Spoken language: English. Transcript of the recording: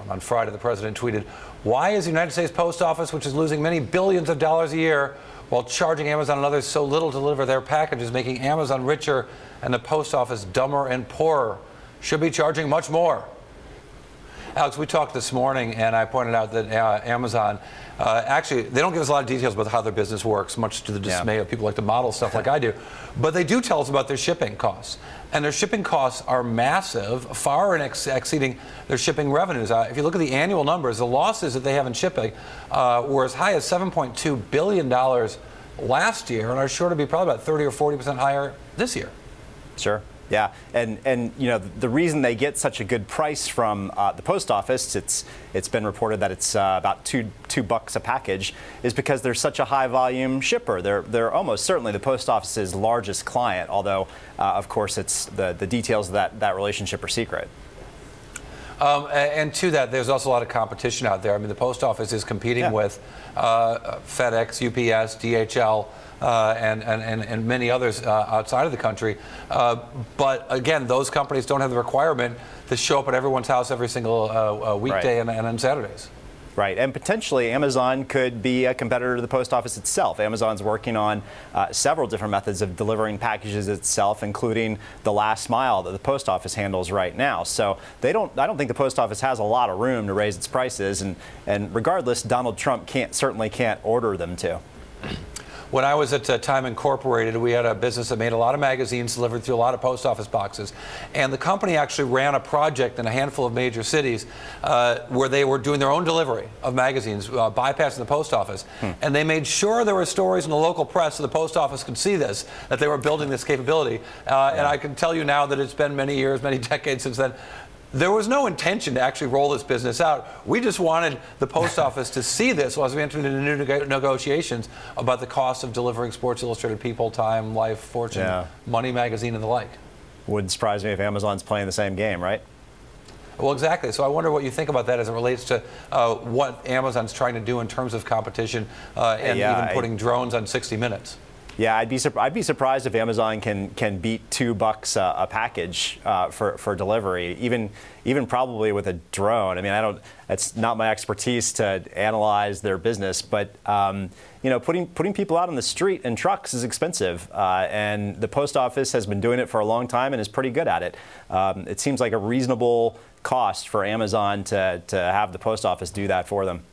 On Friday, the president tweeted, "Why is the United States Post Office, which is losing many billions of dollars a year, while charging Amazon and others so little to deliver their packages, making Amazon richer and the post office dumber and poorer? Should be charging much more." Alex, we talked this morning, and I pointed out that Amazon, actually, they don't give us a lot of details about how their business works, much to the dismay of people like to model stuff like I do. But they do tell us about their shipping costs. And their shipping costs are massive, far exceeding their shipping revenues. If you look at the annual numbers, the losses that they have in shipping were as high as $7.2 billion last year, and are sure to be probably about 30 or 40% higher this year. Sure. Yeah, and you know, the reason they get such a good price from the post office, it's been reported that it's about $2 a package, is because they're such a high volume shipper. They're almost certainly the post office's largest client, although of course it's the details of that relationship are secret. And to that, there's also a lot of competition out there. I mean, the post office is competing with FedEx, UPS, DHL, and many others outside of the country. But again, those companies don't have the requirement to show up at everyone's house every single weekday and on Saturdays. Right, and potentially Amazon could be a competitor to the post office itself. Amazon's working on several different methods of delivering packages itself, including the last mile that the post office handles right now. So I don't think the post office has a lot of room to raise its prices, and regardless, Donald Trump certainly can't order them to. When I was at Time Incorporated, we had a business that made a lot of magazines delivered through a lot of post office boxes. And the company actually ran a project in a handful of major cities where they were doing their own delivery of magazines, bypassing the post office. And they made sure there were stories in the local press so the post office could see this, that they were building this capability. And I can tell you now that it's been many years, many decades since then. There was no intention to actually roll this business out. We just wanted the post office to see this as we entered into new negotiations about the cost of delivering Sports Illustrated, People, Time, Life, Fortune, Money Magazine, and the like. Wouldn't surprise me if Amazon's playing the same game, right? Well, exactly. So I wonder what you think about that as it relates to what Amazon's trying to do in terms of competition and even putting drones on 60 Minutes. Yeah, I'd be surprised if Amazon can beat $2 a package for delivery, even probably with a drone. I mean, it's not my expertise to analyze their business, but you know, putting people out on the street in trucks is expensive, and the post office has been doing it for a long time and is pretty good at it. It seems like a reasonable cost for Amazon to have the post office do that for them.